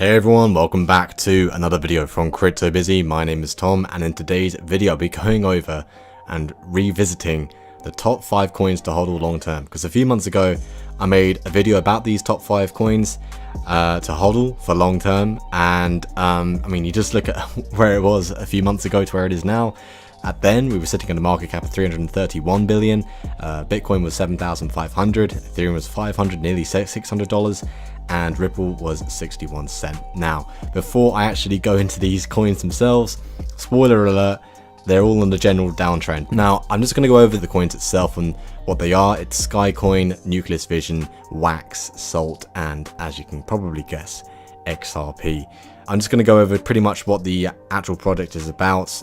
Hey everyone, welcome back to another video from Crypto Busy. My name is Tom, and in today's video I'll be going over and revisiting the top 5 coins to hodl long term, because a few months ago I made a video about these top 5 coins to hodl for long term, and I mean, you just look at where it was a few months ago to where it is now. At then, we were sitting on a market cap of 331 billion, Bitcoin was 7,500, Ethereum was 500, nearly $600, and Ripple was 61 cents. Now, before I actually go into these coins themselves, spoiler alert, they're all on the general downtrend. Now, I'm just going to go over the coins itself and what they are. It's Skycoin, Nucleus Vision, Wax, Salt, and as you can probably guess, XRP. I'm just going to go over pretty much what the actual project is about,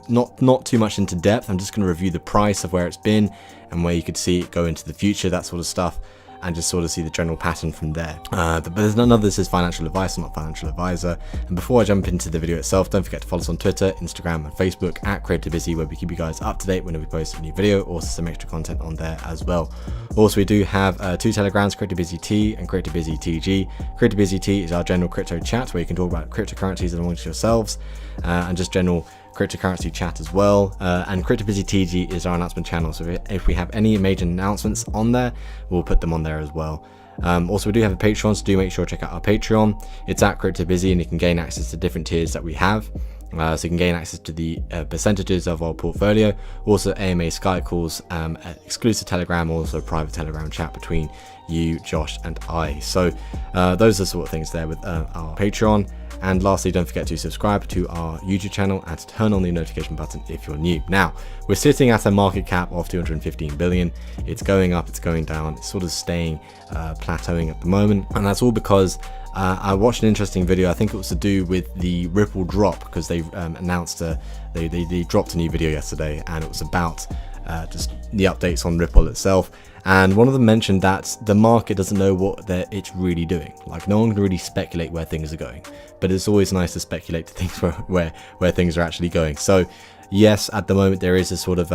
not too much into depth. I'm just going to review the price of where it's been and where you could see it go into the future, that sort of stuff, and just sort of see the general pattern from there. But there's none of this is financial advice. I'm not a financial advisor. And before I jump into the video itself, don't forget to follow us on Twitter, Instagram, and Facebook at Crypto Busy, where we keep you guys up to date whenever we post a new video, also some extra content on there as well. Also, we do have 2 telegrams, Crypto Busy T and Crypto Busy TG. Crypto Busy T is our general crypto chat where you can talk about cryptocurrencies amongst yourselves and just general cryptocurrency chat as well, and Crypto Busy TG is our announcement channel, so if we have any major announcements on there, we'll put them on there as well. Also, we do have a Patreon, so do make sure to check out our Patreon. It's at Crypto Busy, and you can gain access to different tiers that we have. So you can gain access to the percentages of our portfolio, also AMA Skype calls, exclusive Telegram, also private Telegram chat between you, Josh, and I. So those are the sort of things there with our Patreon. And lastly, don't forget to subscribe to our YouTube channel and to turn on the notification button if you're new. Now, we're sitting at a market cap of 215 billion. It's going up, it's going down, it's sort of staying plateauing at the moment. And that's all because I watched an interesting video. I think it was to do with the Ripple drop, because they announced they dropped a new video yesterday, and it was about just the updates on Ripple itself. And one of them mentioned that the market doesn't know what it's really doing. Like, no one can really speculate where things are going, but it's always nice to speculate to things where things are actually going. So yes, at the moment there is a sort of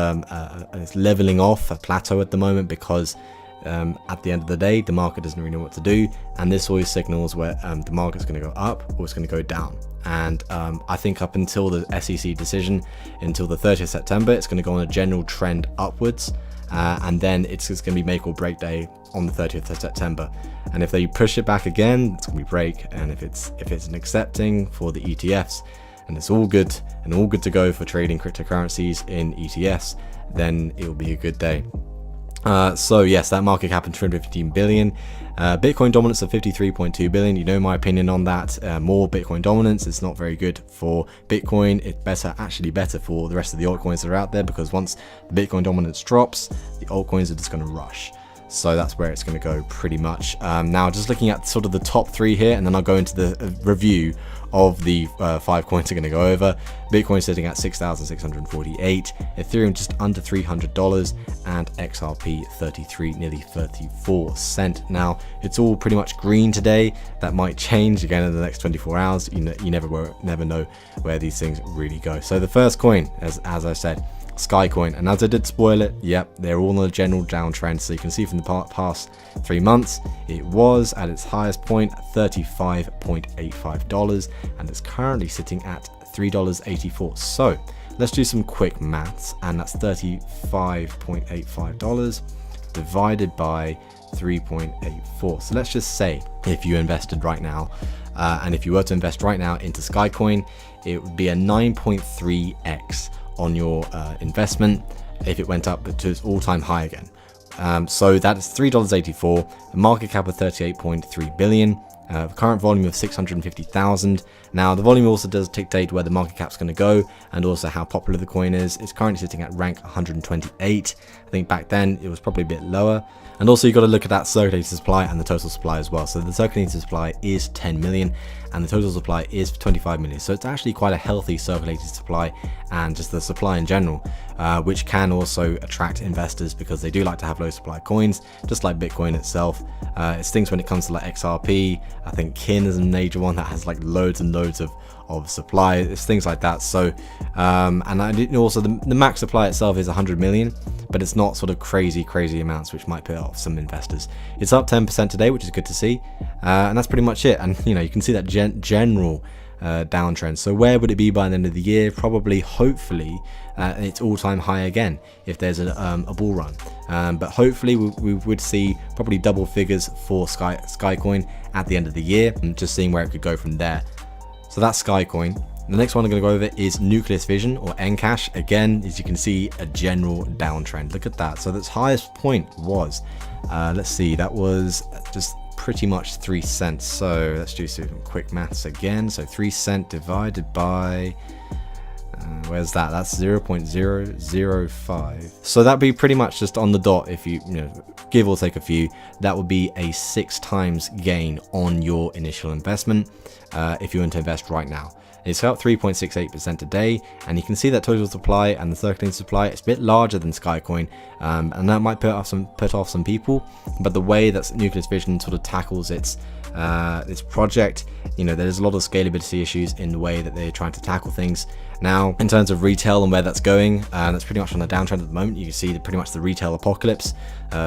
it's leveling off, a plateau at the moment, because at the end of the day the market doesn't really know what to do, and this always signals where the market's going to go up or it's going to go down. And I think up until the SEC decision, until the 30th of September, it's going to go on a general trend upwards, and then it's just going to be make or break day on the 30th of September. And if they push it back again, it's going to be break. And if it's an accepting for the ETFs, and it's all good and all good to go for trading cryptocurrencies in ETFs, then it will be a good day. So yes, that market cap in 215 billion. Bitcoin dominance of 53.2 billion. You know my opinion on that. More Bitcoin dominance is not very good for Bitcoin. It's actually better for the rest of the altcoins that are out there, because once the Bitcoin dominance drops, the altcoins are just going to rush. So that's where it's going to go pretty much. Now, just looking at sort of the top 3 here, and then I'll go into the review of the 5 coins I'm going to go over. Bitcoin sitting at 6,648, Ethereum just under $300, and XRP 33, nearly 34 cents. Now, it's all pretty much green today. That might change again in the next 24 hours. You never know where these things really go. So the first coin, as I said, Skycoin, and as I did spoil it, yep, they're all on a general downtrend. So you can see from the past 3 months, it was at its highest point $35.85, and it's currently sitting at $3.84. So let's do some quick maths, and that's $35.85 divided by 3.84. So let's just say if you invested right now, and if you were to invest right now into Skycoin, it would be a 9.3x on your investment if it went up to its all-time high again. So that's $3.84, a market cap of 38.3 billion, current volume of 650,000. Now, the volume also does dictate where the market cap's going to go, and also how popular the coin is. It's currently sitting at rank 128. I think back then it was probably a bit lower. And also, you've got to look at that circulating supply and the total supply as well. So the circulating supply is 10 million and the total supply is 25 million. So it's actually quite a healthy circulating supply, and just the supply in general, which can also attract investors because they do like to have low supply coins, just like Bitcoin itself. It's things when it comes to like XRP, I think Kin is a major one that has like loads and loads of supply. It's things like that. So and I didn't also the max supply itself is 100 million, but it's not sort of crazy amounts, which might put off some investors. It's up 10% today, which is good to see, and that's pretty much it. And you can see that general downtrend. So where would it be by the end of the year? Probably, hopefully, its all-time high again if there's a bull run. But hopefully we would see probably double figures for Skycoin at the end of the year, and just seeing where it could go from there. So that's Skycoin. The next one I'm going to go over is Nucleus Vision, or Encash. Again, as you can see, a general downtrend. Look at that. So its highest point was, let's see, that was just pretty much 3 cents. So let's do some quick maths again. So 3 cents divided by where's that? That's 0.005. So that'd be pretty much just on the dot. If you give or take a few, that would be a 6 times gain on your initial investment if you want to invest right now. It's up 3.68% today, and you can see that total supply and the circulating supply is a bit larger than Skycoin, and that might put off some people. But the way that Nucleus Vision sort of tackles its project, there's a lot of scalability issues in the way that they're trying to tackle things. Now, in terms of retail and where that's going, that's pretty much on a downtrend at the moment. You can see pretty much the retail apocalypse.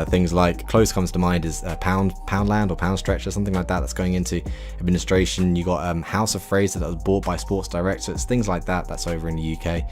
Things like, close comes to mind is Poundland or Pound Stretch or something like that that's going into administration. You got House of Fraser that was bought by Sports Direct. So it's things like that that's over in the UK.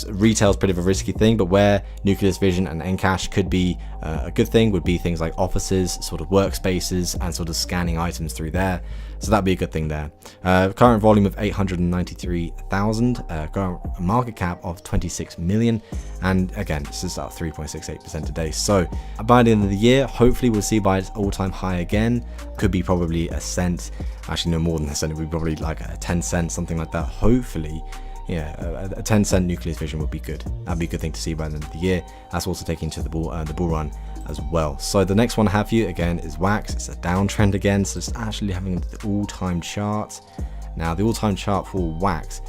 Retail's pretty of a risky thing, but where Nucleus Vision and Encash could be a good thing would be things like offices, sort of workspaces, and sort of scanning items through there. So that'd be a good thing there. Current volume of 893,000, current market cap of 26 million, and again, this is up 3.68% today. So by the end of the year, hopefully we'll see by its all-time high again. Could be probably a cent, actually no more than a cent. It would be probably like a 10 cents, something like that. Hopefully. Yeah, a 10 cent Nucleus Vision would be good. That'd be a good thing to see by the end of the year. That's also taking into the bull run as well. So the next one I have for you again is Wax. It's a downtrend again, so it's actually having the all-time chart. Now the all-time chart for Wax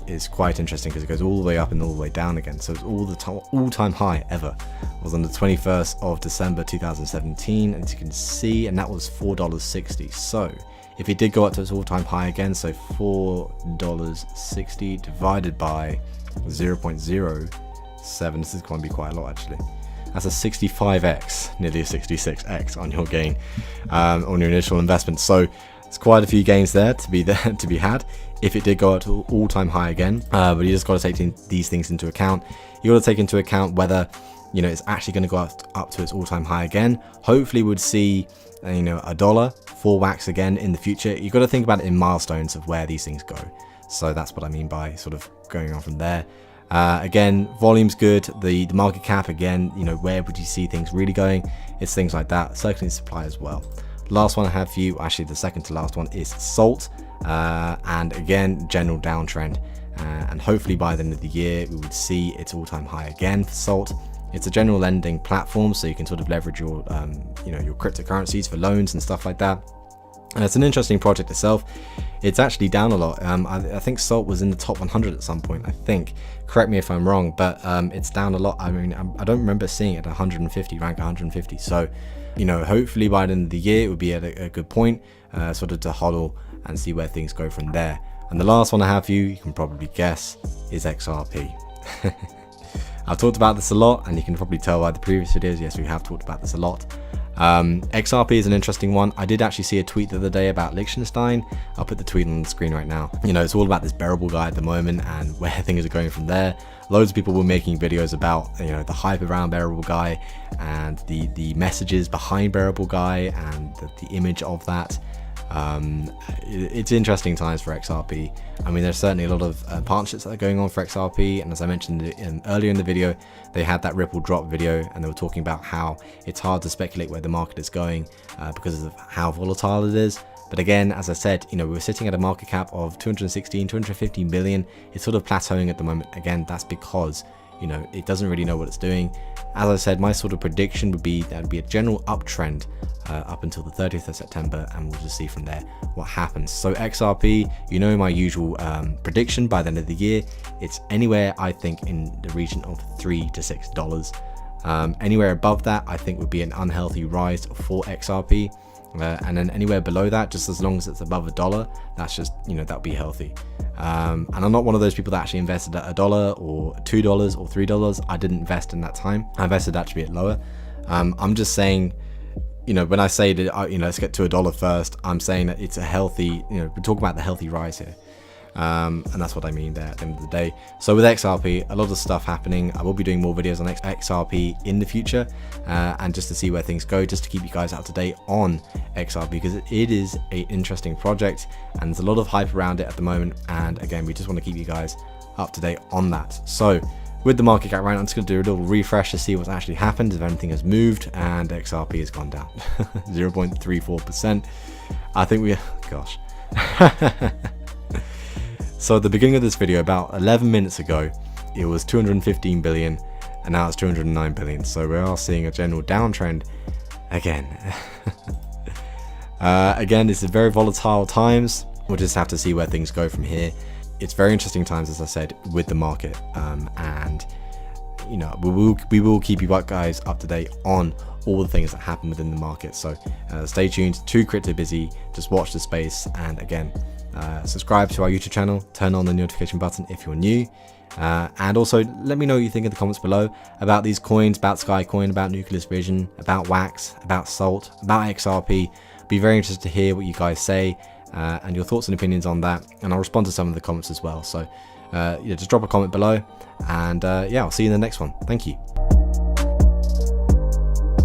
is quite interesting because it goes all the way up and all the way down again. So it's all-time high ever was on the 21st of December 2017, as you can see, and that was $4.60. So if it did go up to its all-time high again, so $4.60 divided by 0.07, this is going to be quite a lot actually. That's a 65x, nearly a 66x on your gain on your initial investment. So it's quite a few gains there to be had if it did go up to all-time high again. But you just got to take these things into account. You got to take into account whether it's actually going to go up to its all-time high again. Hopefully we'd see $1 for Wax again in the future. You've got to think about it in milestones of where these things go. So that's what I mean by sort of going on from there. Again, volume's good. The market cap, again, where would you see things really going? It's things like that. Circulating supply as well. Last one I have for you, actually the second to last one, is Salt. And again, general downtrend. And hopefully by the end of the year, we would see its all-time high again for Salt. It's a general lending platform, so you can sort of leverage your, your cryptocurrencies for loans and stuff like that. And it's an interesting project itself. It's actually down a lot. I think Salt was in the top 100 at some point, I think. Correct me if I'm wrong, but it's down a lot. I mean, I don't remember seeing it at 150, rank 150. So, hopefully by the end of the year, it would be at a good point, sort of to hodl and see where things go from there. And the last one I have for you can probably guess, is XRP. I've talked about this a lot, and you can probably tell by the previous videos, yes, we have talked about this a lot. XRP is an interesting one. I did actually see a tweet the other day about Liechtenstein. I'll put the tweet on the screen right now. It's all about this bearable guy at the moment and where things are going from there. Loads of people were making videos about the hype around bearable guy and the messages behind bearable guy and the image of that. It's interesting times for XRP. I mean, there's certainly a lot of partnerships that are going on for XRP, and as I mentioned earlier in the video, they had that Ripple drop video, and they were talking about how it's hard to speculate where the market is going because of how volatile it is. But again, as I said, we were sitting at a market cap of 250 million. It's sort of plateauing at the moment. Again, that's because it doesn't really know what it's doing. As I said, my sort of prediction would be that would be a general uptrend up until the 30th of September, and we'll just see from there what happens. So XRP, my usual prediction by the end of the year, it's anywhere I think in the region of $3 to $6. Anywhere above that, I think would be an unhealthy rise for XRP. and then anywhere below that, just as long as it's above $1, that's just, you know, that'll be healthy. And I'm not one of those people that actually invested at $1 or $2 or $3. I didn't invest in that time. I invested actually at lower. I'm just saying, you know, when I say that, you know, let's get to $1 first, I'm saying that it's a healthy, you know, we're talking about the healthy rise here. And that's what I mean there at the end of the day. So with XRP, a lot of stuff happening. I will be doing more videos on XRP in the future, and just to see where things go, just to keep you guys up to date on XRP, because it is an interesting project and there's a lot of hype around it at the moment. And again, we just want to keep you guys up to date on that. So with the market cap right now, I'm just going to do a little refresh to see what's actually happened, if anything has moved, and XRP has gone down 0.34%. I think we, gosh. So at the beginning of this video, about 11 minutes ago, it was 215 billion, and now it's 209 billion. So we are seeing a general downtrend again. Again, this is very volatile times. We'll just have to see where things go from here. It's very interesting times, as I said, with the market, and you know, we will keep you guys up to date on all the things that happen within the market. So stay tuned to Crypto Busy. Just watch the space, and again, subscribe to our YouTube channel, turn on the notification button if you're new, and also let me know what you think in the comments below about these coins, about Skycoin, about Nucleus Vision, about Wax, about Salt, about XRP. Be very interested to hear what you guys say, and your thoughts and opinions on that, and I'll respond to some of the comments as well. So yeah, just drop a comment below, and yeah, I'll see you in the next one. Thank you.